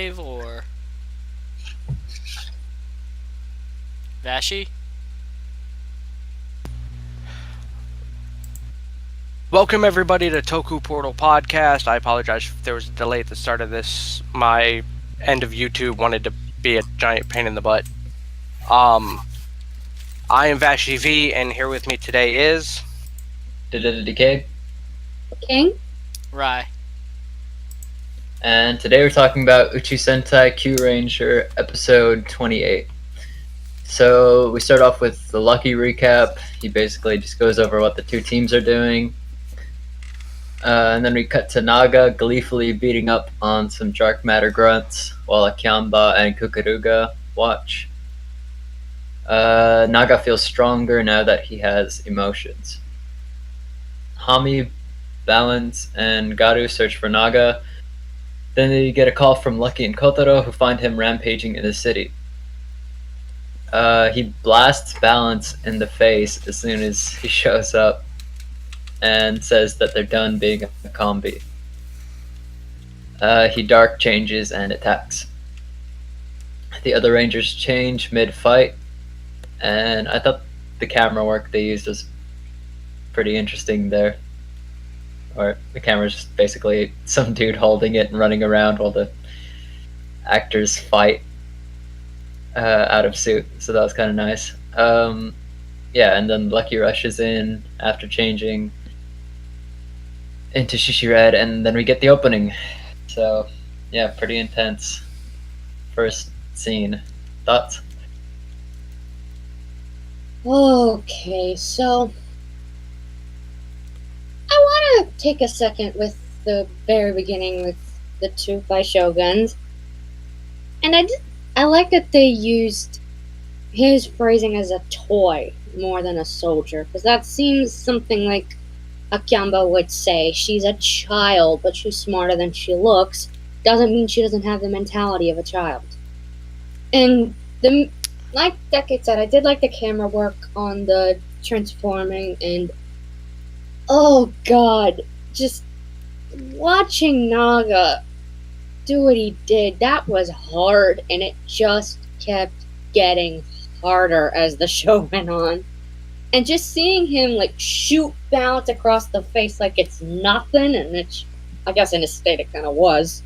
live, or Vashi? Welcome everybody to Toku Portal Podcast. I apologize if there was a delay at the start of this. My end of YouTube wanted to be a giant pain in the butt. I am Vashi V, and here with me today is Decay. King? Rai. And today we're talking about Uchuu Sentai KyuuRanger episode 28. So we start off with the Lucky recap. He basically just goes over what the two teams are doing. And then we cut to Naga gleefully beating up on some dark matter grunts while Akyamba and Kukuruga watch. Naga feels stronger now that he has emotions. Hami, Balance, and Garu search for Naga. Then they get a call from Lucky and Kotaro, who find him rampaging in the city. He blasts Balance in the face as soon as he shows up and says that they're done being a combi. He dark changes and attacks. The other Rangers change mid-fight, and I thought the camera work they used was pretty interesting there. Or the camera's just basically some dude holding it and running around while the actors fight out of suit. So that was kind of nice. Yeah, and then Lucky rushes in after changing into Shishi Red, and then we get the opening. So, yeah, pretty intense first scene. Thoughts? Okay, so I want to take a second with the very beginning with the two by Shoguns. And I like that they used his phrasing as a toy more than a soldier, because that seems something like Akyamba would say. She's a child, but she's smarter than she looks. Doesn't mean she doesn't have the mentality of a child. And like Decade said, I did like the camera work on the transforming, and oh god, just watching Naga do what he did, that was hard, and it just kept getting harder as the show went on. And just seeing him like shoot Balance across the face like it's nothing, and it's, I guess in his state it kind of was.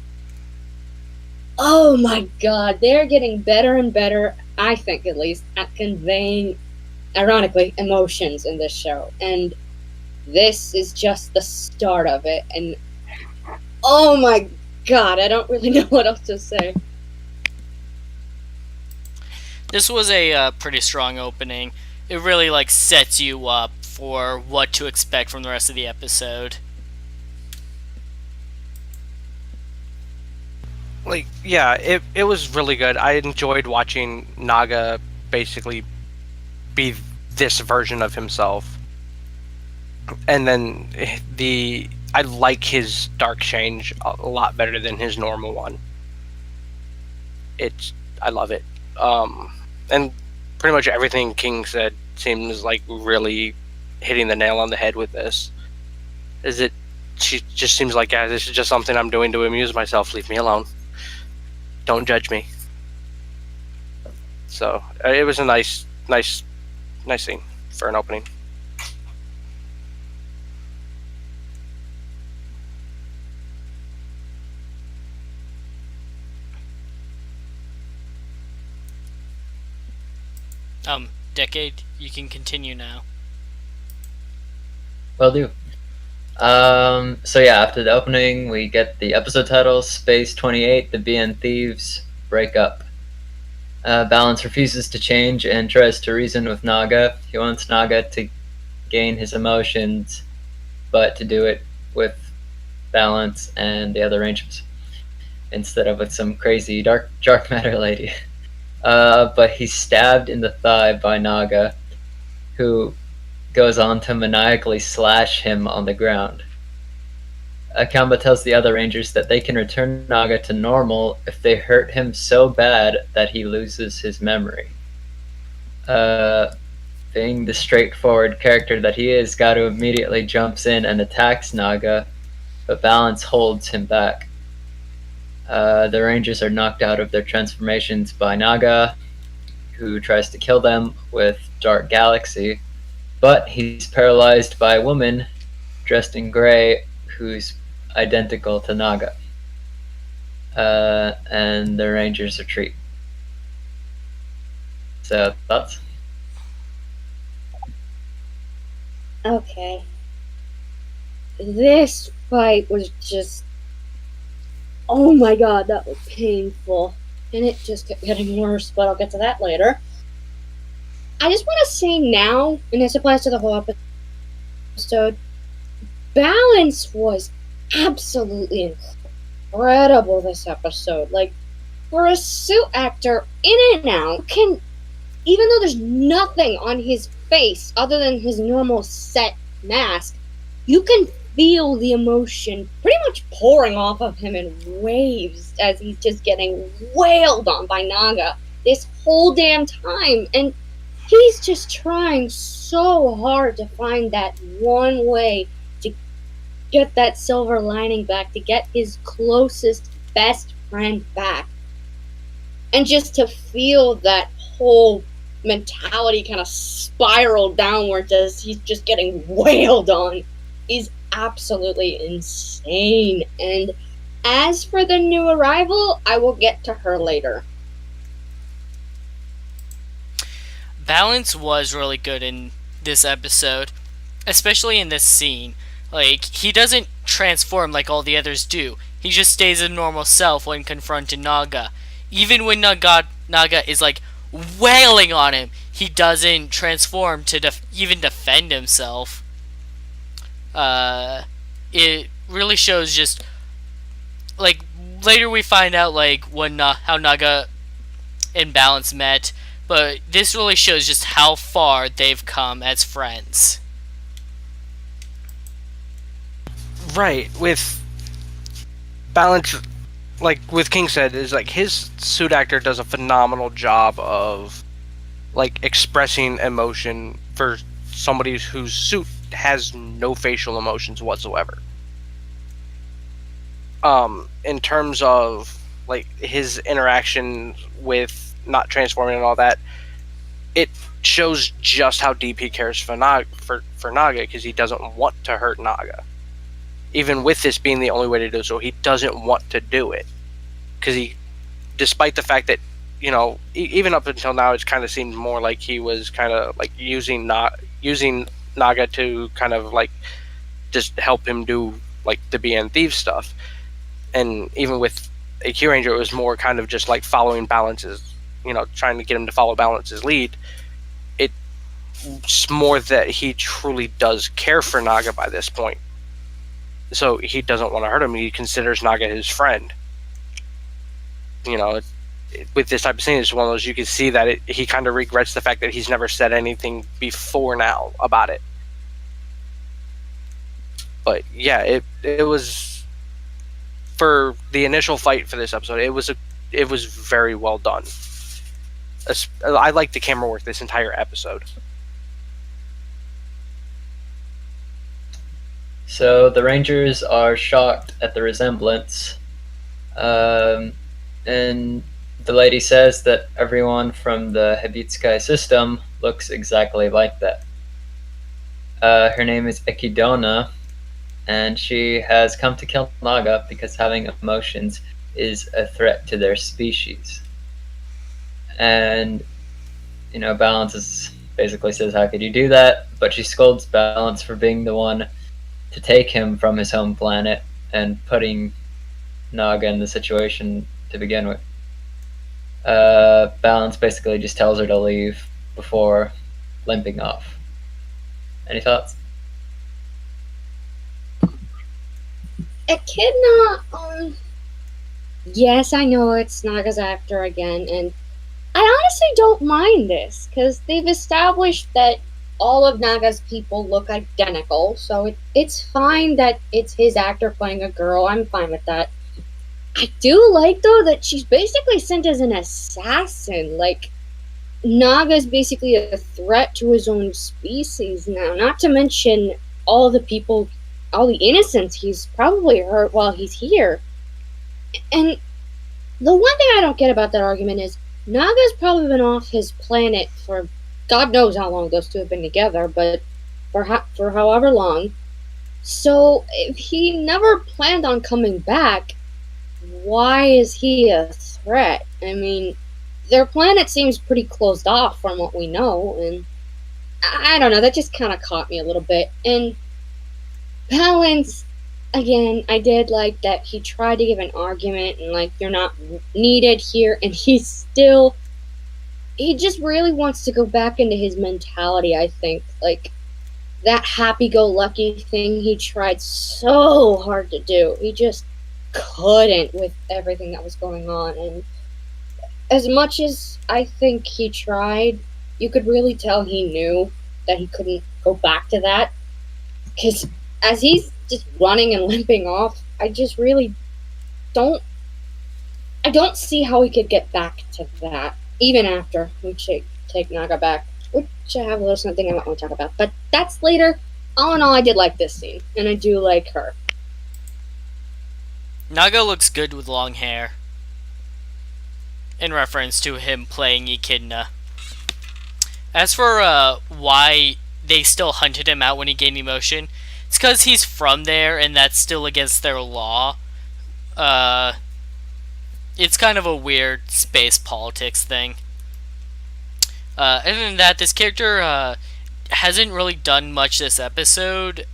Oh my god, they're getting better and better, I think at least, at conveying, ironically, emotions in this show. And this is just the start of it. And oh my god, I don't really know what else to say. This was a pretty strong opening. It really sets you up for what to expect from the rest of the episode. It was really good. I enjoyed watching Naga basically be this version of himself. And then I like his dark change a lot better than his normal one. I love it. And pretty much everything King said seems like really hitting the nail on the head with this. She just seems like, yeah, this is just something I'm doing to amuse myself. Leave me alone. Don't judge me. So it was a nice scene for an opening. Decade, you can continue now. Will do. So yeah, after the opening, we get the episode title, Space 28, the BN Thieves break up. Balance refuses to change and tries to reason with Naga. He wants Naga to gain his emotions, but to do it with Balance and the other Rangers, instead of with some crazy dark matter lady. But he's stabbed in the thigh by Naga, who goes on to maniacally slash him on the ground. Akamba tells the other Rangers that they can return Naga to normal if they hurt him so bad that he loses his memory. Being the straightforward character that he is, Garu immediately jumps in and attacks Naga, but Balance holds him back. The Rangers are knocked out of their transformations by Naga, who tries to kill them with Dark Galaxy, but he's paralyzed by a woman dressed in gray who's identical to Naga. And the Rangers retreat. So, thoughts? Okay. This fight was just. Oh my god, that was painful. And it just kept getting worse, but I'll get to that later. I just want to say now, and this applies to the whole episode, balance was absolutely incredible this episode. Like, for a suit actor, in and out, can, even though there's nothing on his face other than his normal set mask, you can feel the emotion pretty much pouring off of him in waves as he's just getting wailed on by Naga this whole damn time. And he's just trying so hard to find that one way to get that silver lining back, to get his closest best friend back. And just to feel that whole mentality kind of spiral downwards as he's just getting wailed on is absolutely insane. And as for the new arrival, I will get to her later. Balance was really good in this episode, especially in this scene. Like, he doesn't transform like all the others do. He just stays a normal self when confronting Naga. Even when Naga is like wailing on him, he doesn't transform to even defend himself. It really shows just like later we find out like when how Naga and Balance met, but this really shows just how far they've come as friends. Right, with Balance, like with King said, is like his suit actor does a phenomenal job of like expressing emotion for somebody whose suit has no facial emotions whatsoever. In terms of like his interaction with not transforming and all that, it shows just how deep he cares for Naga, because he doesn't want to hurt Naga. Even with this being the only way to do so, he doesn't want to do it. Because he, despite the fact that, you know, even up until now, it's kind of seemed more like he was kind of like using Naga to kind of like just help him do like the BN Thieves stuff. And even with a KyuuRanger, it was more kind of just like following Balance's, you know, trying to get him to follow Balance's lead. It's more that he truly does care for Naga by this point. So he doesn't want to hurt him. He considers Naga his friend. You know, with this type of scene, it's one of those you can see that he kind of regrets the fact that he's never said anything before now about it. But yeah, it was, for the initial fight for this episode, it was very well done. I like the camera work this entire episode. So the Rangers are shocked at the resemblance, and the lady says that everyone from the Hibitsukai system looks exactly like that. Her name is Ekidona, and she has come to kill Naga because having emotions is a threat to their species. And, you know, Balance basically says, how could you do that? But she scolds Balance for being the one to take him from his home planet and putting Naga in the situation to begin with. Balance basically just tells her to leave before limping off. Any thoughts? Echidna, yes, I know it's Naga's actor again, and I honestly don't mind this, because they've established that all of Naga's people look identical, so it's fine that it's his actor playing a girl. I'm fine with that. I do like, though, that she's basically sent as an assassin. Like, Naga's basically a threat to his own species now, not to mention all the people, all the innocents he's probably hurt while he's here. And The one thing I don't get about that argument is Naga's probably been off his planet for God knows how long those two have been together, but for however long. So if he never planned on coming back, why is he a threat? I mean, their planet seems pretty closed off from what we know, and I don't know, that just kind of caught me a little bit. And Balance, again, I did like that he tried to give an argument and, like, you're not needed here, and he just really wants to go back into his mentality, I think. Like, that happy-go-lucky thing he tried so hard to do. He just couldn't with everything that was going on. And as much as I think he tried, you could really tell he knew that he couldn't go back to that. Because as he's just running and limping off, I just really don't. I don't see how he could get back to that, even after we take Naga back, which I have a little something I might want to talk about. But that's later. All in all, I did like this scene, and I do like her. Naga looks good with long hair. In reference to him playing Echidna. As for why they still hunted him out when he gained emotion, it's because he's from there and that's still against their law. It's kind of a weird space politics thing. Other than that, this character hasn't really done much this episode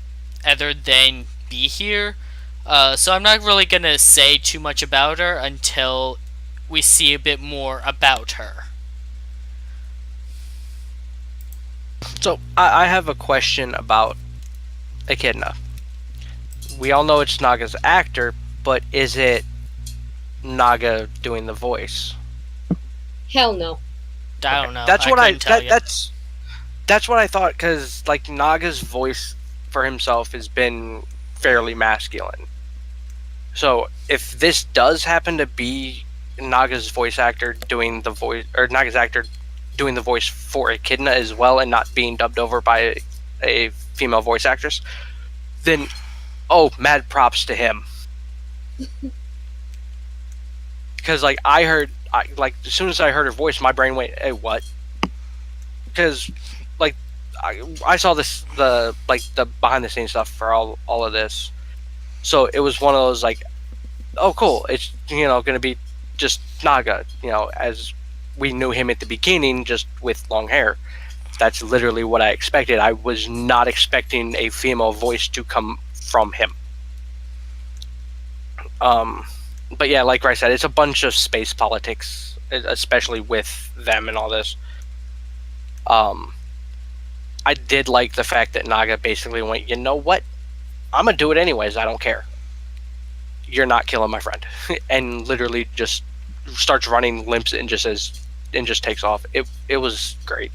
other than be here. So I'm not really going to say too much about her until we see a bit more about her. So, I have a question about Echidna. We all know it's Naga's actor, but is it Naga doing the voice? Hell no. I don't know. That's I what couldn't tell you. that's what I thought, because like Naga's voice for himself has been fairly masculine. So if this does happen to be Naga's voice actor doing the voice, or Naga's actor doing the voice for Echidna as well, and not being dubbed over by a female voice actress, then mad props to him. Because like as soon as I heard her voice, my brain went, "Hey, what?" Because like I saw the behind the scenes stuff for all of this, so it was one of those like, oh cool, it's going to be just Naga, as we knew him at the beginning, just with long hair. That's literally what I expected. I was not expecting a female voice to come from him. But yeah, like I said, it's a bunch of space politics, especially with them and all this. I did like the fact that Naga basically went, you know what? I'm gonna do it anyways. I don't care. You're not killing my friend, and literally just starts running, limps, and just takes off. It was great.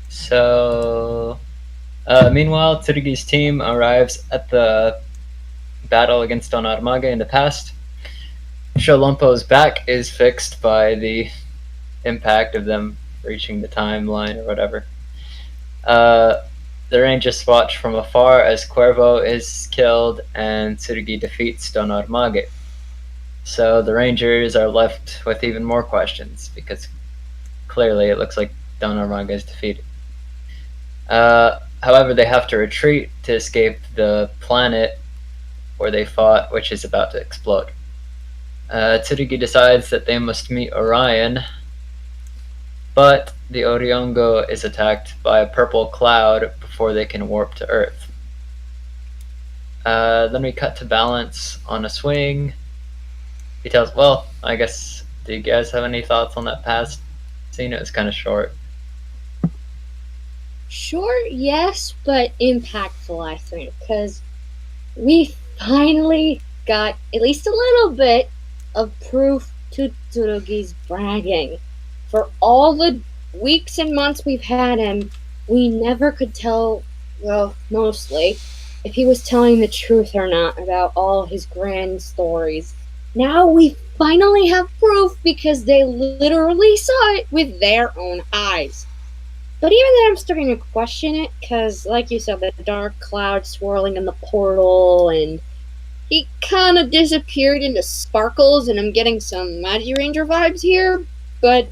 So, meanwhile, Tsurugi's team arrives at the battle against Don Armage in the past. Sholompo's back is fixed by the impact of them reaching the timeline or whatever. The Rangers watch from afar as Cuervo is killed and Tsurugi defeats Don Armage. So the Rangers are left with even more questions, because clearly it looks like Don Armage is defeated. However, they have to retreat to escape the planet where they fought, which is about to explode. Tsurugi decides that they must meet Orion, but the Oriongo is attacked by a purple cloud before they can warp to Earth. Then we cut to Balance on a swing. He tells, well, I guess, do you guys have any thoughts on that past scene? It was kind of short. Short, yes, but impactful, I think, because we finally got at least a little bit of proof to Tsurugi's bragging. For all the weeks and months we've had him, we never could tell, well, mostly, if he was telling the truth or not about all his grand stories. Now we finally have proof, because they literally saw it with their own eyes. But even then, I'm starting to question it because, like you said, the dark cloud swirling in the portal, and he kind of disappeared into sparkles, and I'm getting some Magi Ranger vibes here. But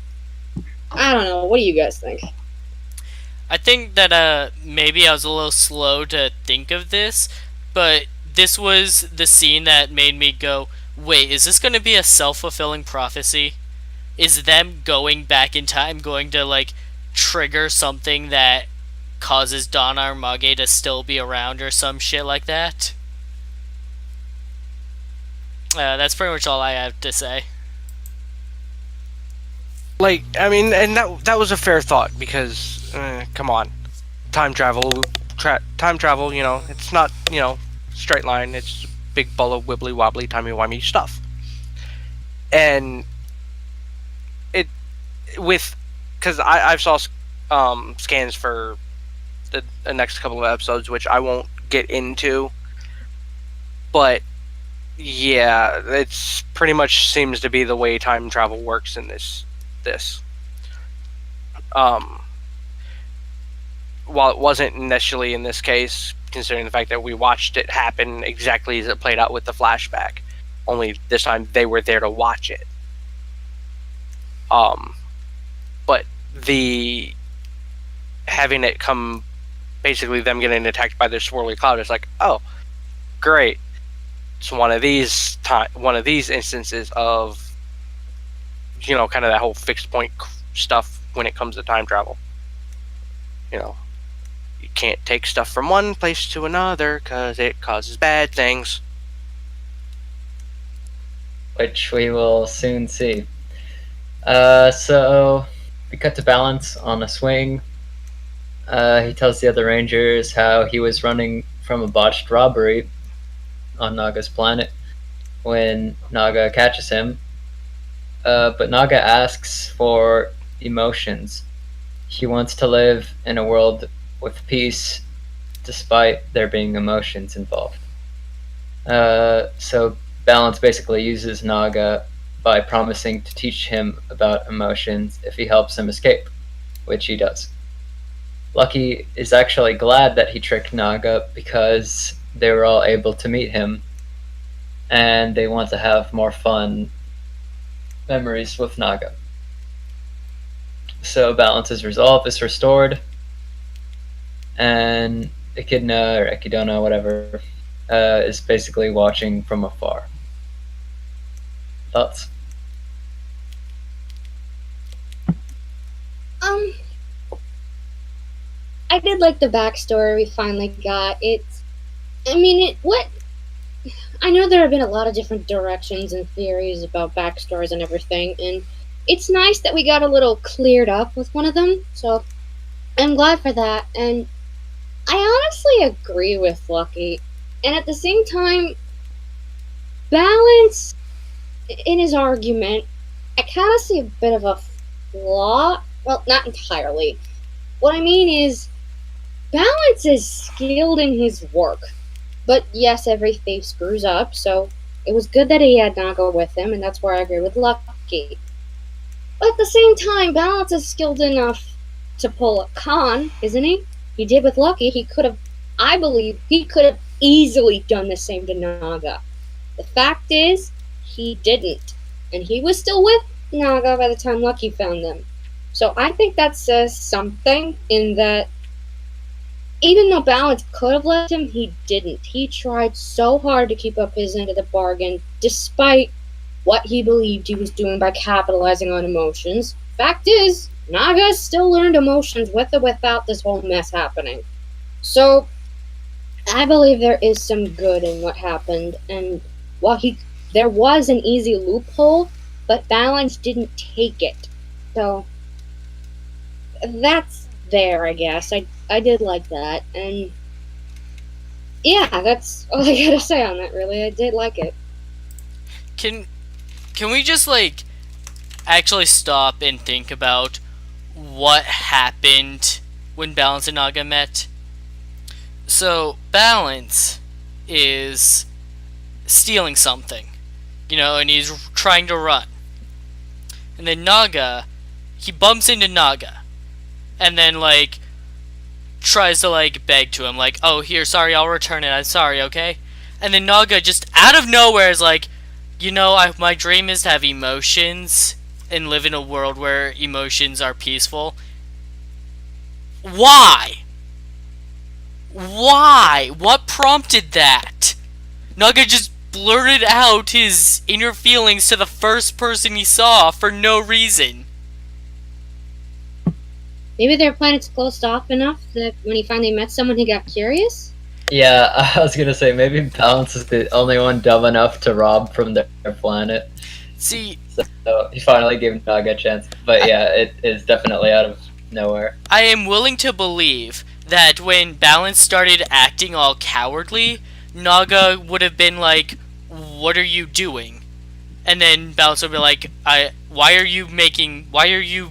I don't know. What do you guys think? I think that maybe I was a little slow to think of this, but this was the scene that made me go, "Wait, is this going to be a self-fulfilling prophecy? Is them going back in time going to like trigger something that causes Don Armage to still be around or some shit like that?" That's pretty much all I have to say. Like, I mean, and that was a fair thought because, come on, time travel, time travel. It's not straight line. It's big ball of wibbly wobbly timey wimey stuff. And with because I've saw scans for the next couple of episodes, which I won't get into, but yeah, it's pretty much seems to be the way time travel works in this. While it wasn't initially in this case, considering the fact that we watched it happen exactly as it played out with the flashback, only this time they were there to watch it. But the having it come, basically them getting attacked by the swirly cloud is like, oh, great. It's one of these instances of kind of that whole fixed point stuff when it comes to time travel. You can't take stuff from one place to another because it causes bad things. Which we will soon see. So we cut to Balance on a swing. He tells the other Rangers how he was running from a botched robbery on Naga's planet when Naga catches him. But Naga asks for emotions. He wants to live in a world with peace despite there being emotions involved. So Balance basically uses Naga by promising to teach him about emotions if he helps him escape, which he does. Lucky is actually glad that he tricked Naga because they were all able to meet him and they want to have more fun memories with Naga. So Balance's resolve is restored, and Echidna or Echidna, whatever, is basically watching from afar. Thoughts? I did like the backstory we finally got. I know there have been a lot of different directions and theories about backstories and everything, and it's nice that we got a little cleared up with one of them, so I'm glad for that, and I honestly agree with Lucky, and at the same time, Balance, in his argument, I kind of see a bit of a flaw. Well, not entirely. What I mean is, Balance is skilled in his work. But yes, every thief screws up, so it was good that he had Naga with him, and that's where I agree with Lucky. But at the same time, Balance is skilled enough to pull a con, isn't he? He did with Lucky. I believe, he could have easily done the same to Naga. The fact is, he didn't. And he was still with Naga by the time Lucky found them. So I think that says something in that even though Balance could have left him, he didn't. He tried so hard to keep up his end of the bargain, despite what he believed he was doing by capitalizing on emotions. Fact is, Naga still learned emotions with or without this whole mess happening. So, I believe there is some good in what happened, and while there was an easy loophole, but Balance didn't take it. So, that's there, I guess. I did like that, and yeah, that's all I gotta say on that, really. I did like it. Can we just actually stop and think about what happened when Balance and Naga met? So Balance is stealing something, and he's trying to run. And then Naga, he bumps into Naga. and then like tries to like beg to him, like, "Oh, here, sorry, I'll return it. I'm sorry, okay?" And then Naga just out of nowhere is like, my dream is to have emotions and live in a world where emotions are peaceful. Why? Why? What prompted that? Naga just blurted out his inner feelings to the first person he saw for no reason. Maybe their planet's closed off enough that when he finally met someone, he got curious? Yeah, I was gonna say maybe Balance is the only one dumb enough to rob from their planet. See, So he finally gave Naga a chance. But yeah, it is definitely out of nowhere. I am willing to believe that when Balance started acting all cowardly, Naga would have been like, "What are you doing?" And then Balance would be like, why are you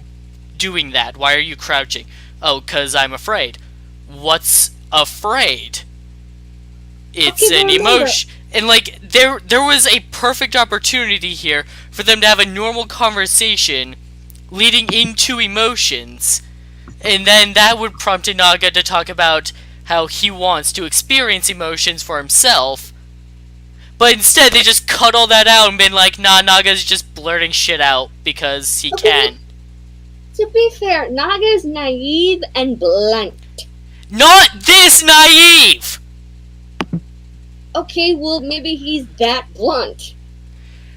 doing that? Why are you crouching?" "Oh, 'cause I'm afraid." "What's afraid?" "It's Okay, an well, emotion." And like there was a perfect opportunity here for them to have a normal conversation leading into emotions. And then that would prompt Naga to talk about how he wants to experience emotions for himself. But instead, they just cut all that out and been like, "Nah, Naga's just blurting shit out because he can." To be fair, Naga's naive and blunt. Not this naive! Okay, well, maybe he's that blunt.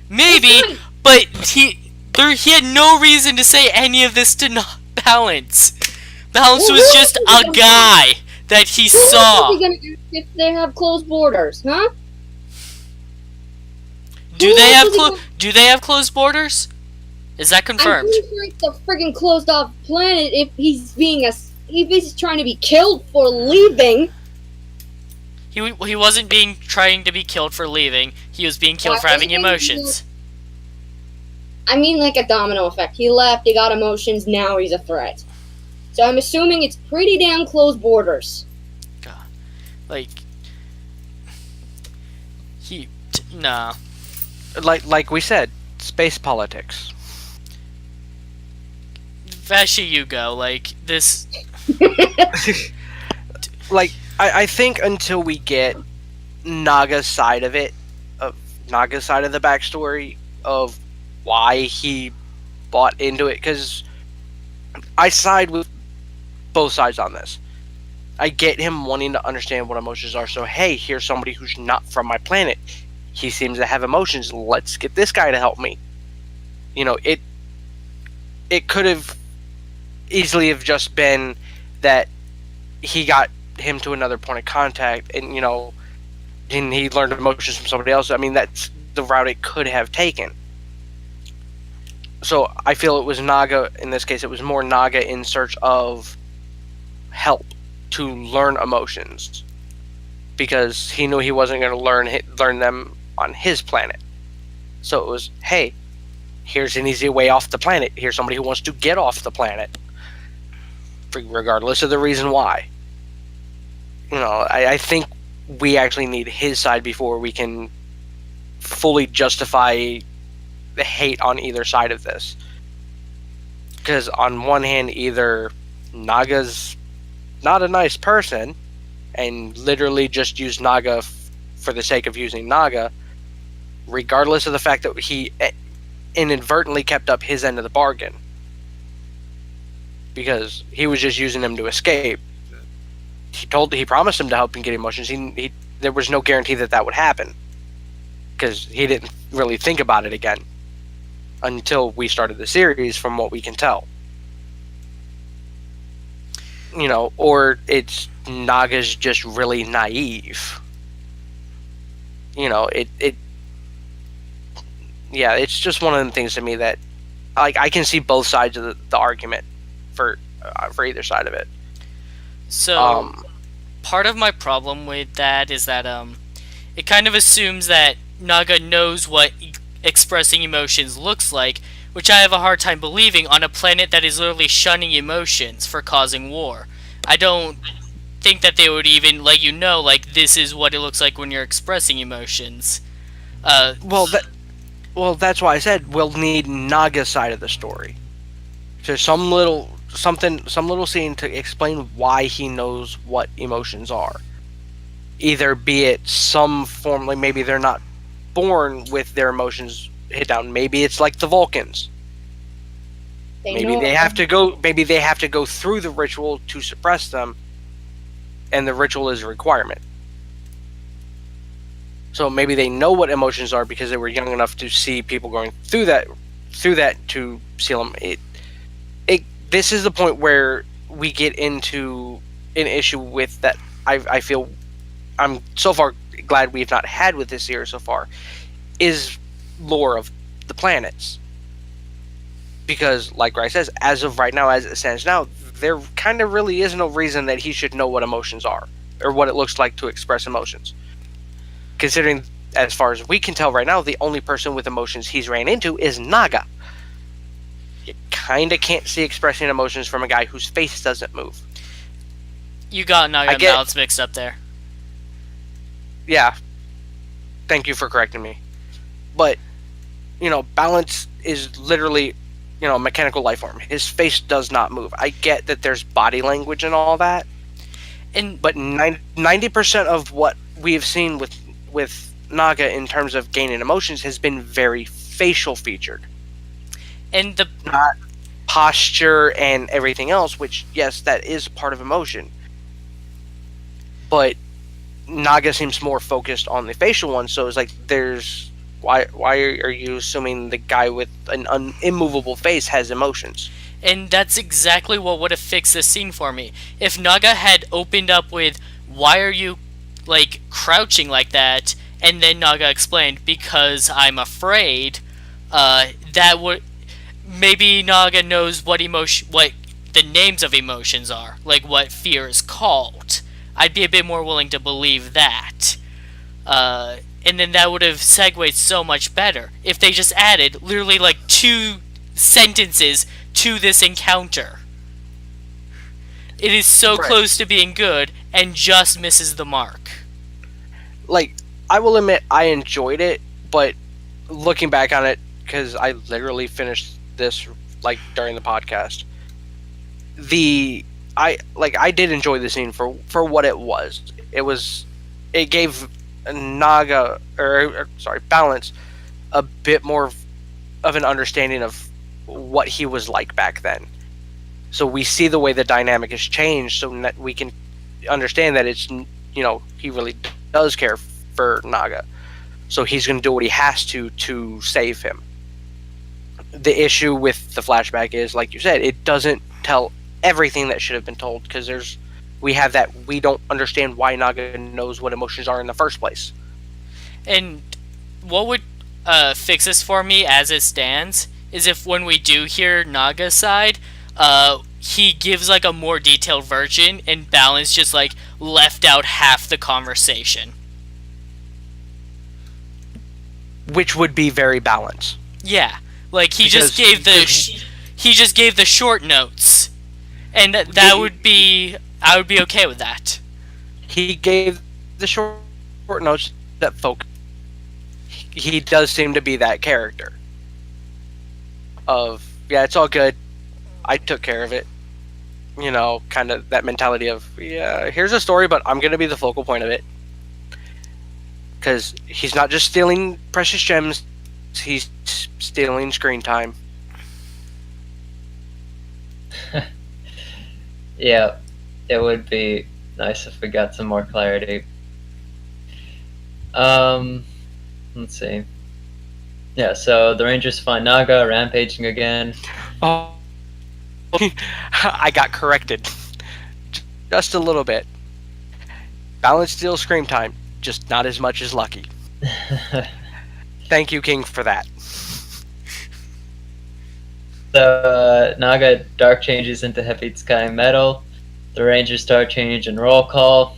Maybe, Fine. but he had no reason to say any of this to Balance. Balance Well, was who just else is a gonna- guy that he What else saw. is he gonna do if they have closed borders, huh? Do who they else have is he gonna- do they have closed borders? Is that I'm confirmed? pretty sure it's a friggin' closed off planet if he's trying to be killed for leaving. He wasn't trying to be killed for leaving. He was being killed for having Leaving, emotions. I mean, like a domino effect. He left, he got emotions, now he's a threat. So I'm assuming it's pretty damn closed borders. God, like nah. Like we said, space politics. Vashi, you go. Like this. Like I think until we get Naga's side of it, of Naga's side of the backstory of why he bought into it, because I side with both sides on this. I get him wanting to understand what emotions are. So hey, here's somebody who's not from my planet. He seems to have emotions. Let's get this guy to help me. It could have easily have just been that he got him to another point of contact, and and he learned emotions from somebody else. I mean, that's the route it could have taken. So I feel it was Naga, in this case, it was more Naga in search of help to learn emotions, because he knew he wasn't going to learn them on his planet. So it was, hey, here's an easy way off the planet. Here's somebody who wants to get off the planet, regardless of the reason why. I think we actually need his side before we can fully justify the hate on either side of this. Because on one hand, either Naga's not a nice person and literally just used Naga for the sake of using Naga, regardless of the fact that he inadvertently kept up his end of the bargain, because he was just using him to escape. He promised him to help him get emotions. There was no guarantee that would happen, because he didn't really think about it again until we started the series, from what we can tell. Or it's Naga's just really naive. It's just one of them things to me that, like, I can see both sides of the argument for either side of it. So part of my problem with that is that it kind of assumes that Naga knows what expressing emotions looks like, which I have a hard time believing on a planet that is literally shunning emotions for causing war. I don't think that they would even let you know, like, this is what it looks like when you're expressing emotions. Well, that's why I said we'll need Naga's side of the story. So some little scene to explain why he knows what emotions are. Either be it some form, like maybe they're not born with their emotions hit down. Maybe it's like the Vulcans. Maybe they have to go through the ritual to suppress them, and the ritual is a requirement. So maybe they know what emotions are because they were young enough to see people going through that to seal them. This is the point where we get into an issue with that. I feel I'm so far glad we've not had with this series so far is lore of the planets. Because, like Bryce says, as of right now, as it stands now, there kind of really is no reason that he should know what emotions are or what it looks like to express emotions. Considering, as far as we can tell right now, the only person with emotions he's ran into is Naga. You kind of can't see expressing emotions from a guy whose face doesn't move. You got Naga and Balance mixed up there. Yeah. Thank you for correcting me. But, Balance is literally, a mechanical life form. His face does not move. I get that there's body language and all that. But 90% of what we've seen with Naga in terms of gaining emotions has been very facial featured. And not posture and everything else, which, yes, that is part of emotion. But Naga seems more focused on the facial one, so it's like why are you assuming the guy with an immovable face has emotions? And that's exactly what would have fixed this scene for me. If Naga had opened up with, why are you, crouching like that? And then Naga explained, because I'm afraid, that would... Maybe Naga knows what the names of emotions are, like what fear is called. I'd be a bit more willing to believe that. And then that would have segued so much better if they just added literally 2 sentences to this encounter. It is so close to being good and just misses the mark. I will admit I enjoyed it, but looking back on it, because I literally finished this during the podcast, I did enjoy the scene for what it was. It gave Balance a bit more of an understanding of what he was like back then. So we see the way the dynamic has changed, so that we can understand that it's he really does care for Naga. So he's going to do what he has to save him. The issue with the flashback is, like you said, it doesn't tell everything that should have been told, because we don't understand why Naga knows what emotions are in the first place. And what would fix this for me as it stands is if when we do hear Naga's side, he gives a more detailed version and Balance just left out half the conversation. Which would be very Balanced. Yeah. He just gave the short notes, and I would be okay with that. He gave the short notes that focus. He does seem to be that character of, yeah, it's all good, I took care of it. Kind of that mentality of, yeah, here's a story, but I'm gonna be the focal point of it. Because he's not just stealing precious gems, he's stealing screen time. Yeah, it would be nice if we got some more clarity. Let's see. Yeah, so the Rangers find Naga rampaging again. Oh, I got corrected. Just a little bit. Balance steals screen time, just not as much as Lucky. Thank you, King, for that. So Naga dark changes into Heavy Sky Metal. The Rangers start changing roll call.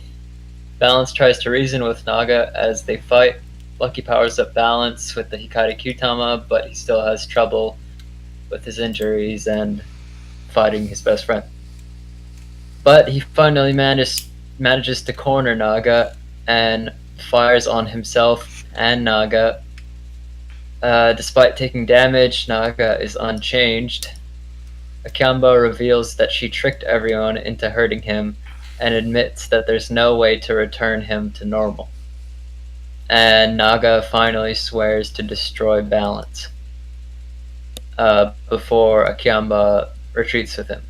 Balance tries to reason with Naga as they fight. Lucky powers up Balance with the Hikari Kyutama, but he still has trouble with his injuries and fighting his best friend. But he finally manages to corner Naga and fires on himself and Naga. Despite taking damage, Naga is unchanged. Akamba reveals that she tricked everyone into hurting him and admits that there's no way to return him to normal. And Naga finally swears to destroy Balance before Akamba retreats with him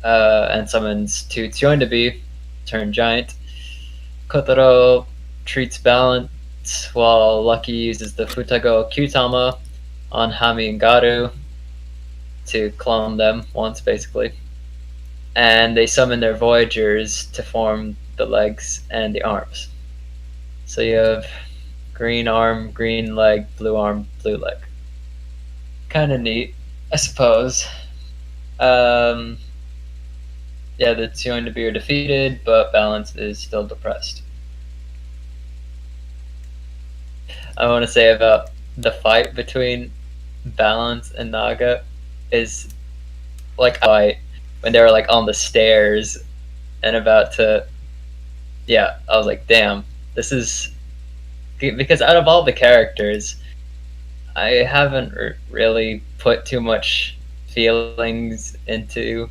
and summons two Tsuyoindabi, turned giant. Kotaro treats Balance while Lucky uses the Futago Kyutama on Hami and Garu to clone them once, basically. And they summon their Voyagers to form the legs and the arms. So you have green arm, green leg, blue arm, blue leg. Kind of neat, I suppose. Yeah, the Tsuyoindabi are defeated, but Balance is still depressed. I want to say about the fight between Balance and Naga is like a fight when they were like on the stairs and about to. Yeah, I was like, damn, this is because out of all the characters, I haven't really put too much feelings into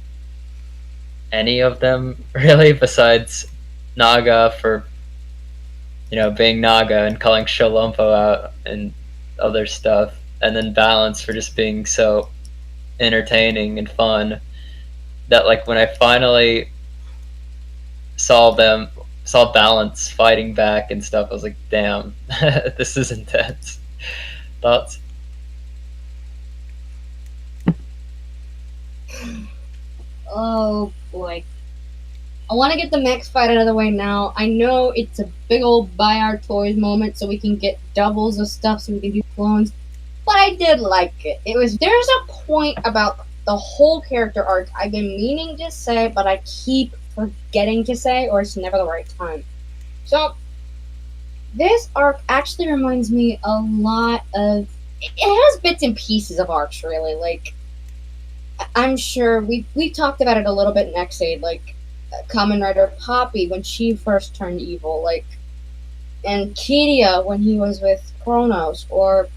any of them really, besides Naga for being Naga and calling Shalompo out and other stuff, and then Balance for just being so entertaining and fun that like when I finally saw Balance fighting back and stuff, I was like, damn, this is intense. Thoughts? Oh boy. I want to get the Max fight out of the way now. I know it's a big old buy our toys moment so we can get doubles of stuff so we can do clones, but I did like it. There's a point about the whole character arc I've been meaning to say, but I keep forgetting to say, or it's never the right time. So, this arc actually reminds me a lot of... It has bits and pieces of arcs, really. Like, I'm sure we talked about it a little bit in X-Aid, like Kamen Rider Poppy when she first turned evil, like, and Kiria when he was with Kronos, or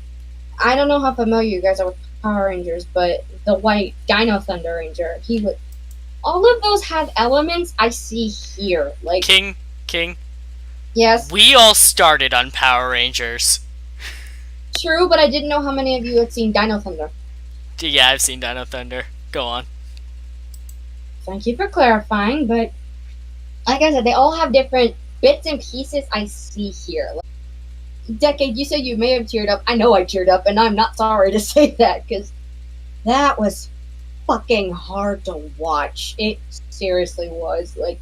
I don't know how familiar you guys are with Power Rangers, but the white Dino Thunder Ranger, all of those have elements I see here. Like King. Yes. We all started on Power Rangers. True, but I didn't know how many of you had seen Dino Thunder. Yeah, I've seen Dino Thunder. Go on. Thank you for clarifying, but like I said, they all have different bits and pieces I see here. Like, Decade, you said you may have teared up. I know I teared up, and I'm not sorry to say that, because that was fucking hard to watch. It seriously was. Like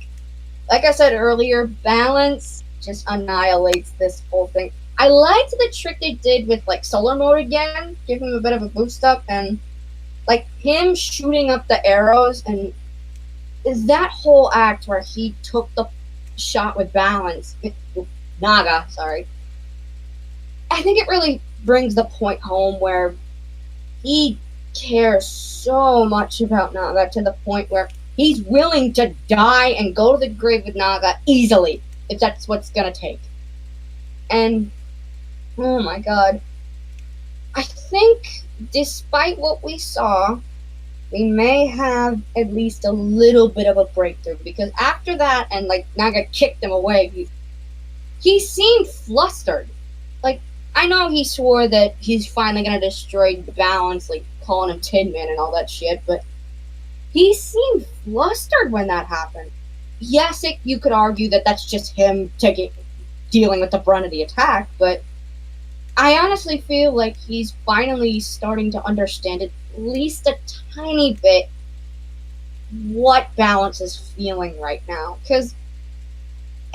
I said earlier, Balance just annihilates this whole thing. I liked the trick they did with like solar mode again, give him a bit of a boost up, and like him shooting up the arrows, and is that whole act where he took the shot with Balance, Naga, sorry. I think it really brings the point home where he cares so much about Naga to the point where he's willing to die and go to the grave with Naga easily, if that's what's gonna take. And, oh my god. I think, despite what we saw, we may have at least a little bit of a breakthrough, because after that, and like Naga kicked him away, he seemed flustered. Like, I know he swore that he's finally gonna destroy Balance, like calling him Tin Man and all that shit, but he seemed flustered when that happened. Yes, you could argue that that's just him dealing with the brunt of the attack, but I honestly feel like he's finally starting to understand at least a tiny bit what Balance is feeling right now. Because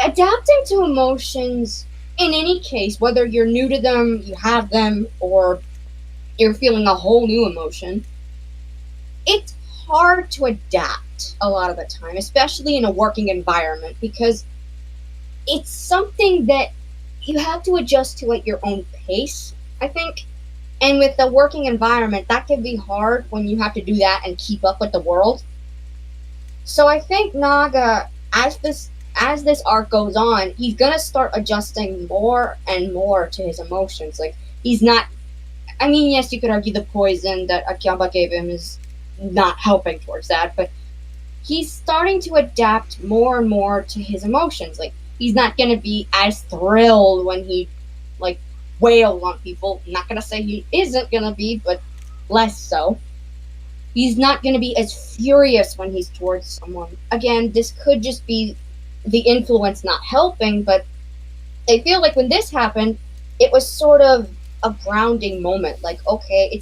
adapting to emotions, in any case, whether you're new to them, you have them, or you're feeling a whole new emotion, it's hard to adapt a lot of the time, especially in a working environment, because it's something that you have to adjust to at your own pace, I think. And with the working environment, that can be hard when you have to do that and keep up with the world. So I think Naga, as this arc goes on, he's gonna start adjusting more and more to his emotions. Like, he's not... I mean, yes, you could argue the poison that Akiyama gave him is not helping towards that, but he's starting to adapt more and more to his emotions. Like, he's not going to be as thrilled when he, like, wails on people. I'm not going to say he isn't going to be, but less so. He's not going to be as furious when he's towards someone. Again, this could just be the influence not helping, but I feel like when this happened, it was sort of a grounding moment. Like, okay,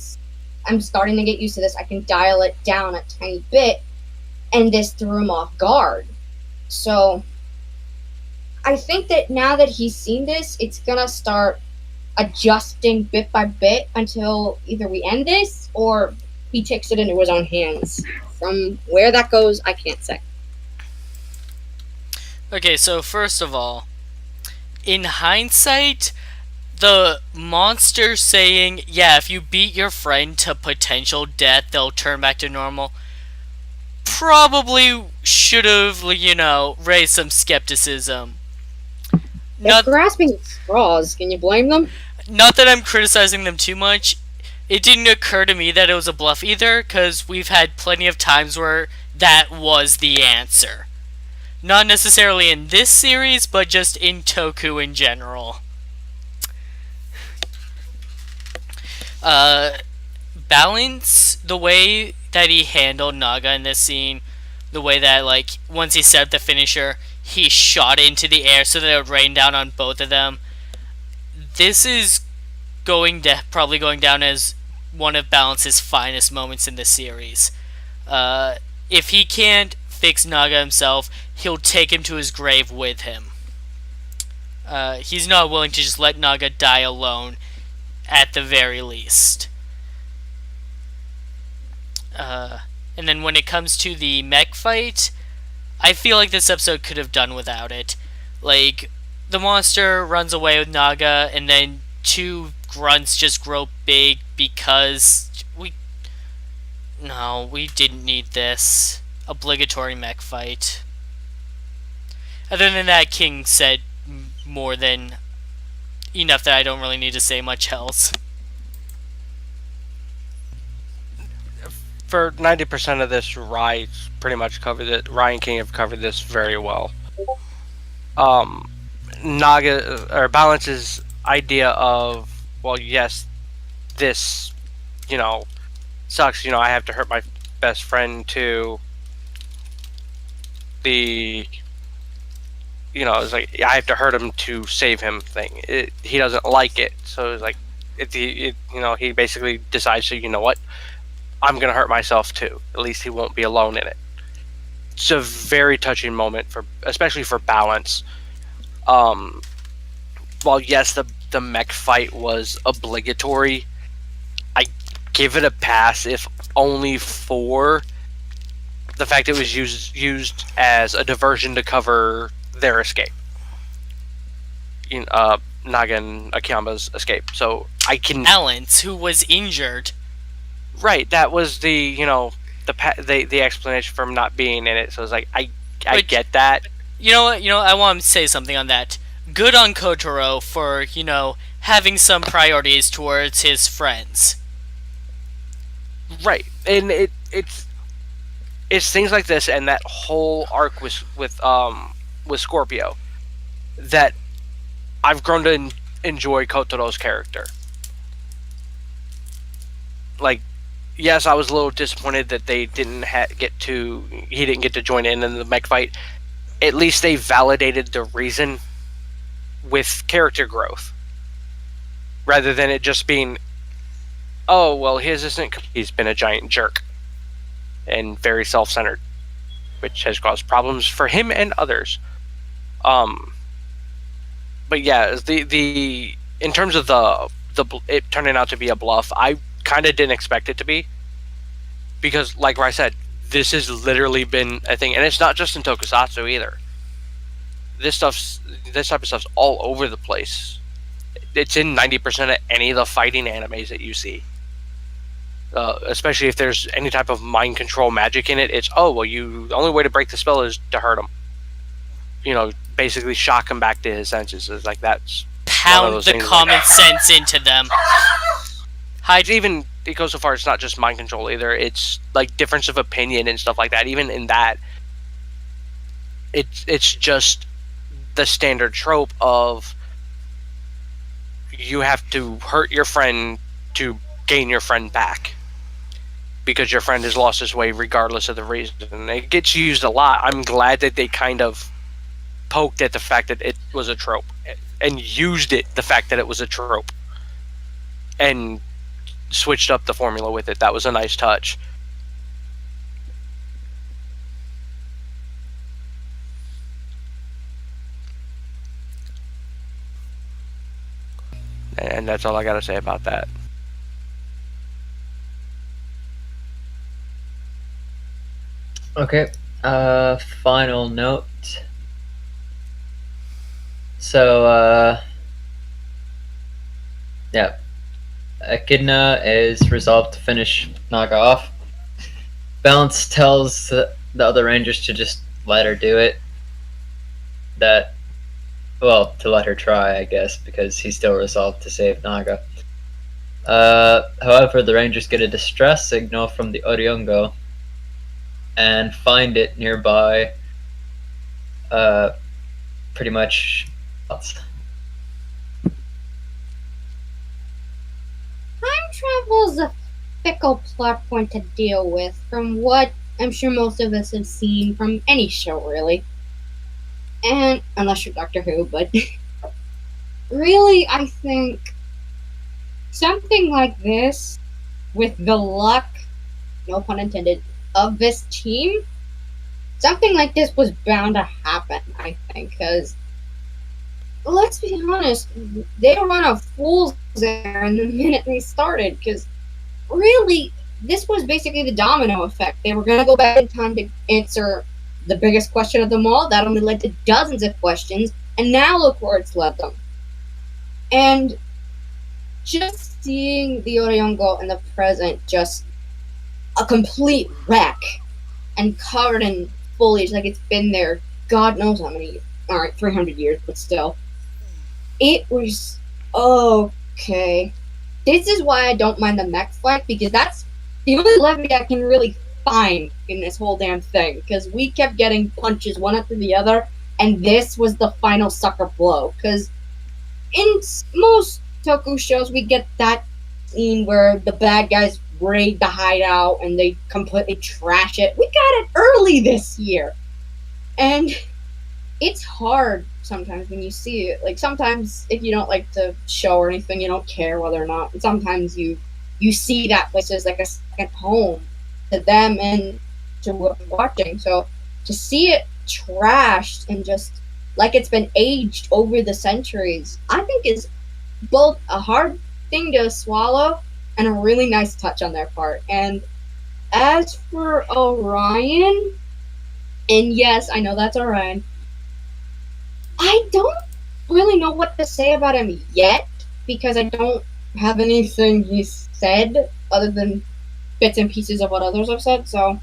I'm starting to get used to this. I can dial it down a tiny bit, and this threw him off guard. So I think that now that he's seen this, it's gonna start adjusting bit by bit until either we end this or he takes it into his own hands. From where that goes, I can't say. Okay, so first of all, in hindsight, the monster saying, yeah, if you beat your friend to potential death, they'll turn back to normal, probably should have, raised some skepticism. They're grasping at straws. Can you blame them? Not that I'm criticizing them too much. It didn't occur to me that it was a bluff either, because we've had plenty of times where that was the answer. Not necessarily in this series, but just in Toku in general. Balance, the way that he handled Naga in this scene, the way that, once he set up the finisher, he shot it into the air so that it would rain down on both of them. This is probably going down as one of Balance's finest moments in the series. If he can't fix Naga himself, he'll take him to his grave with him. He's not willing to just let Naga die alone, at the very least. And then when it comes to the mech fight, I feel like this episode could have done without it. Like, the monster runs away with Naga, and then two grunts just grow big because we didn't need this obligatory mech fight. Other than that, King said more than enough that I don't really need to say much else. For 90% of this, Ryan's pretty much covered it. Ryan King have covered this very well. Naga or Balance's idea of, well, yes, this, sucks. I have to hurt my best friend to it's like I have to hurt him to save him thing. He doesn't like it, so it's like he basically decides to, what, I'm gonna hurt myself too. At least he won't be alone in it. It's a very touching moment especially for Balance. While yes, the mech fight was obligatory, I give it a pass if only for the fact it was used as a diversion to cover their escape. Naga and Akiyama's escape. So I can Balance, who was injured. Right, that was the the explanation for him not being in it. So it's like I get that. You know what? I want to say something on that. Good on Kotaro for having some priorities towards his friends. Right, and it's things like this and that whole arc with Scorpio that I've grown to enjoy Kotaro's character. Like, yes, I was a little disappointed that they didn't he didn't get to join in the mech fight. At least they validated the reason with character growth, rather than it just being, oh, well, he's been a giant jerk and very self-centered, which has caused problems for him and others. But yeah, the in terms of it turning out to be a bluff, I kind of didn't expect it to be, because like I said, this has literally been a thing, and it's not just in Tokusatsu either. This type of stuff's all over the place. It's in 90% of any of the fighting animes that you see. Especially if there's any type of mind control magic in it, it's, oh, well, the only way to break the spell is to hurt him. Basically shock him back to his senses. It's like, that's pound the common sense into them. Even it goes so far. It's not just mind control either. It's like difference of opinion and stuff like that. Even in that, it's just the standard trope of you have to hurt your friend to gain your friend back because your friend has lost his way regardless of the reason. It gets used a lot. I'm glad that they kind of poked at the fact that it was a trope and used it, the fact that it was a trope, and switched up the formula with it. That was a nice touch. And that's all I gotta say about that. Okay. Final note. So, yeah. Echidna is resolved to finish Naga off. Balance tells the other Rangers to just let her do it. To let her try, I guess, because he's still resolved to save Naga. However, the Rangers get a distress signal from the Oriongo and find it nearby. Pretty much. Time travel is a fickle plot point to deal with, from what I'm sure most of us have seen from any show, really. And unless you're Doctor Who, but really, I think something like this, with the luck, no pun intended, of this team, something like this was bound to happen, I think, because let's be honest, they run a fool's errand the minute they started, because really, this was basically the domino effect. They were going to go back in time to answer the biggest question of them all. That only led to dozens of questions, and now look where it's led them. And just seeing the Oriongo in the present, just a complete wreck, and covered in foliage like it's been there God knows how many, alright, 300 years, but still. It was okay. This is why I don't mind the mech fight, because that's the only levity I can really find in this whole damn thing. Because we kept getting punches one after the other, and this was the final sucker blow. Because in most Toku shows, we get that scene where the bad guys raid the hideout and they completely trash it. We got it early this year. And it's hard sometimes when you see it. Like, sometimes if you don't like the show or anything, you don't care whether or not. And sometimes you see that place as like a second home to them and to what we're watching. So to see it trashed and just like it's been aged over the centuries, I think is both a hard thing to swallow and a really nice touch on their part. And as for Orion, and yes, I know that's Orion, I don't really know what to say about him yet, because I don't have anything he's said other than bits and pieces of what others have said, so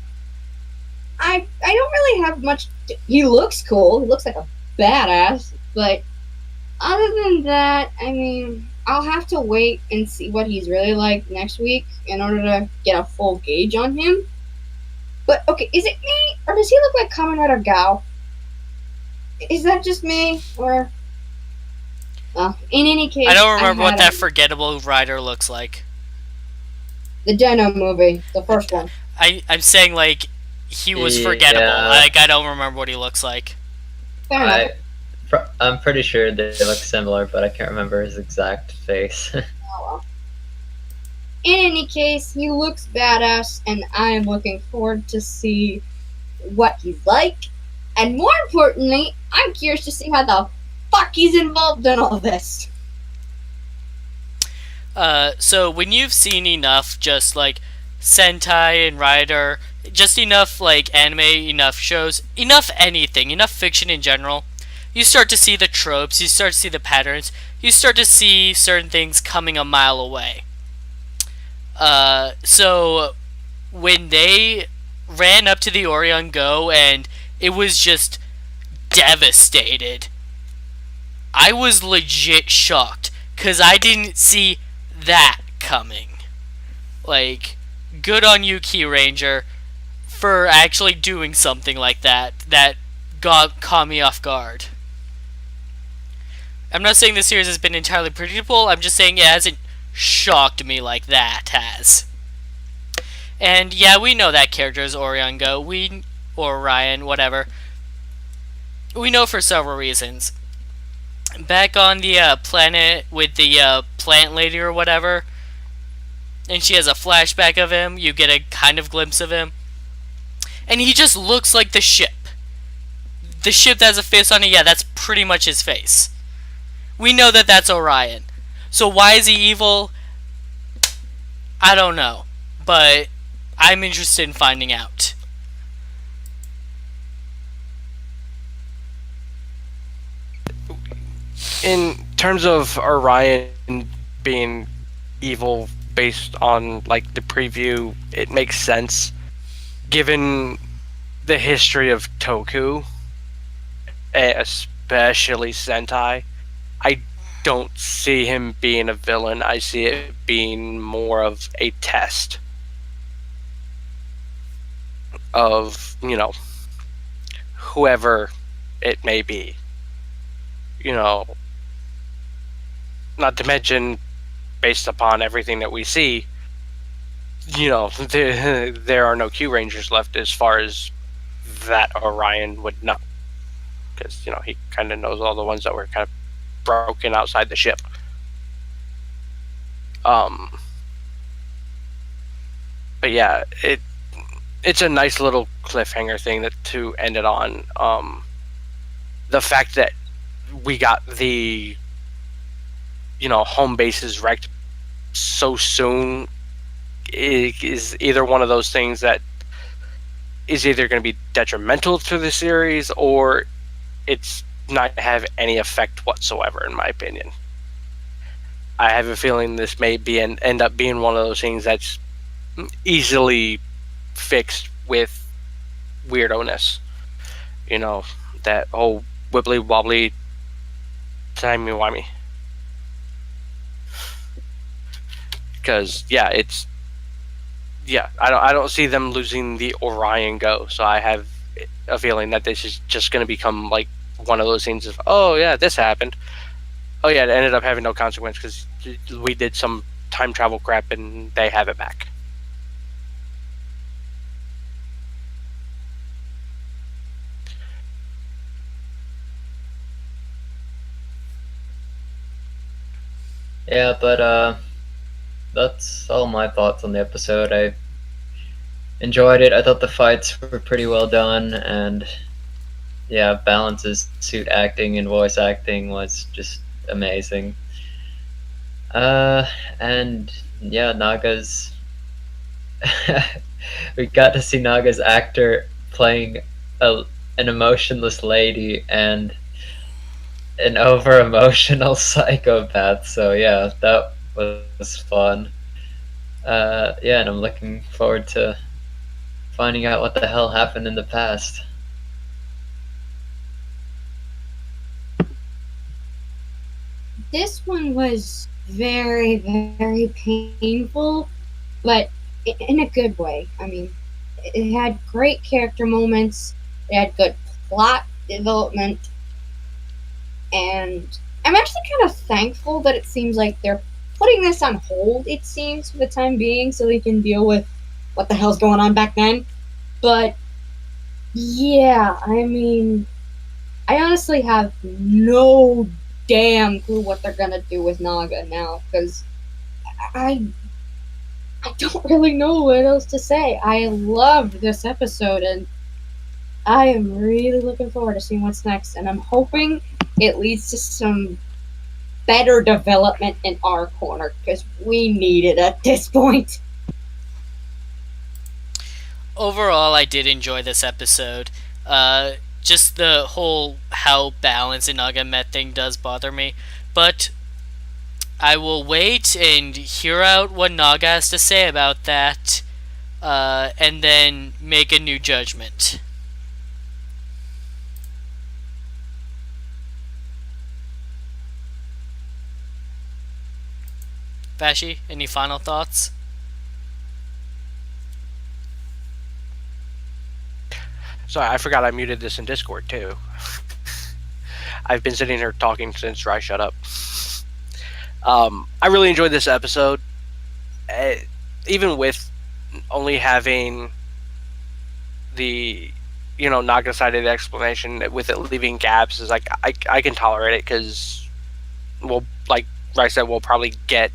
I don't really have much. He looks cool, he looks like a badass, but other than that, I mean, I'll have to wait and see what he's really like next week in order to get a full gauge on him. But okay, is it me, or does he look like Kamen Rider Gao? Is that just me, or? Well, in any case, I don't remember what that forgettable rider looks like. The Deno movie, the first one. I'm saying, like, he was forgettable. Yeah. Like, I don't remember what he looks like. Fair enough. I'm pretty sure they look similar, but I can't remember his exact face. Oh, well. In any case, he looks badass, and I am looking forward to see what he's like. And more importantly, I'm curious to see how the fuck he's involved in all this. So when you've seen enough, just like Sentai and Rider, just enough like anime, enough shows, enough anything, enough fiction in general, you start to see the tropes, you start to see the patterns, you start to see certain things coming a mile away. So when they ran up to the Orion Go and it was just devastated, I was legit shocked, because I didn't see that coming. Like, good on you, KyuuRanger, for actually doing something like that that caught me off guard. I'm not saying the series has been entirely predictable. I'm just saying it hasn't shocked me like that has. And yeah, we know that character is Orion, or Ryan, whatever. We know for several reasons. Back on the planet with the plant lady or whatever, and she has a flashback of him. You get a kind of glimpse of him, and he just looks like the ship. The ship that has a face on it, yeah, that's pretty much his face. We know that that's Orion. So why is he evil? I don't know. But I'm interested in finding out. In terms of Orion being evil based on like the preview, it makes sense given the history of Toku, especially Sentai. I don't see him being a villain. I see it being more of a test of, whoever it may be. Not to mention, based upon everything that we see, there are no KyuuRangers left as far as that Orion would know. Because, he kind of knows all the ones that were kind of broken outside the ship. But yeah, it's a nice little cliffhanger thing to end it on. The fact that we got the home bases wrecked so soon is either one of those things that is either going to be detrimental to the series or it's not going to have any effect whatsoever, in my opinion. I have a feeling this may end up being one of those things that's easily fixed with weirdo-ness. That whole wibbly wobbly timey-wimey. Because I don't see them losing the Orion Go, so I have a feeling that this is just going to become like one of those things of, oh yeah, this happened. Oh yeah, it ended up having no consequence because we did some time travel crap and they have it back. Yeah, but that's all my thoughts on the episode. I enjoyed it. I thought the fights were pretty well done, and yeah, Balance's suit acting and voice acting was just amazing. And yeah, Naga's. We got to see Naga's actor playing an emotionless lady and an over emotional psychopath. So yeah, that was fun. Yeah, and I'm looking forward to finding out what the hell happened in the past. This one was very, very painful, but in a good way. I mean, it had great character moments, it had good plot development, and I'm actually kind of thankful that it seems like they're putting this on hold, it seems, for the time being, so they can deal with what the hell's going on back then. But yeah, I mean, I honestly have no damn clue what they're gonna do with Naga now, because I don't really know what else to say. I loved this episode, and I am really looking forward to seeing what's next, and I'm hoping it leads to some better development in our corner, because we need it at this point. Overall, I did enjoy this episode. Just the whole how Balance and Naga met thing does bother me, but I will wait and hear out what Naga has to say about that, and then make a new judgment. Vashi, any final thoughts? Sorry, I forgot I muted this in Discord too. I've been sitting here talking since Dry shut up. I really enjoyed this episode. Even with only having the, Naga side of the explanation, with it leaving gaps, is like, I can tolerate it, because, like Rai said, we'll probably get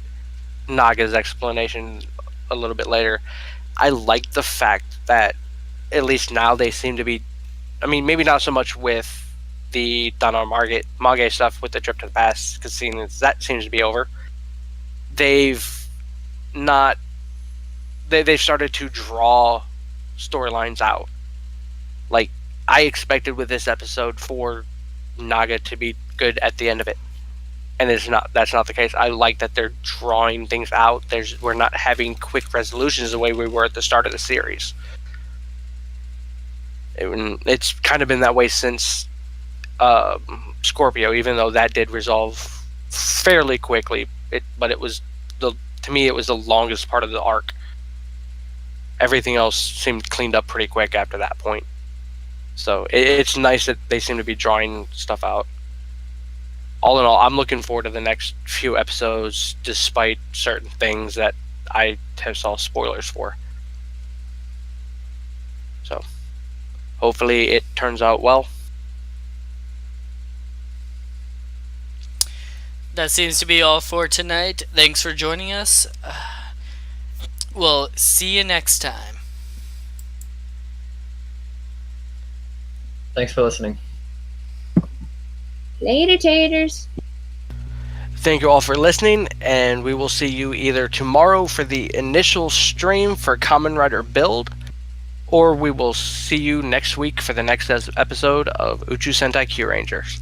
Naga's explanation a little bit later. I like the fact that at least now they seem to be, I mean, maybe not so much with the Danar Mage stuff with the trip to the past, because seeing as that seems to be over, they've started to draw storylines out. Like, I expected with this episode for Naga to be good at the end of it, and that's not the case. I like that they're drawing things out. We're not having quick resolutions the way we were at the start of the series. It's kind of been that way since Scorpio, even though that did resolve fairly quickly. But to me, it was the longest part of the arc. Everything else seemed cleaned up pretty quick after that point. So it's nice that they seem to be drawing stuff out. All in all, I'm looking forward to the next few episodes, despite certain things that I have saw spoilers for. So hopefully it turns out well. That seems to be all for tonight. Thanks for joining us. We'll see you next time. Thanks for listening. Later, taters. Thank you all for listening, and we will see you either tomorrow for the initial stream for Kamen Rider Build, or we will see you next week for the next episode of Uchuu Sentai KyuuRanger.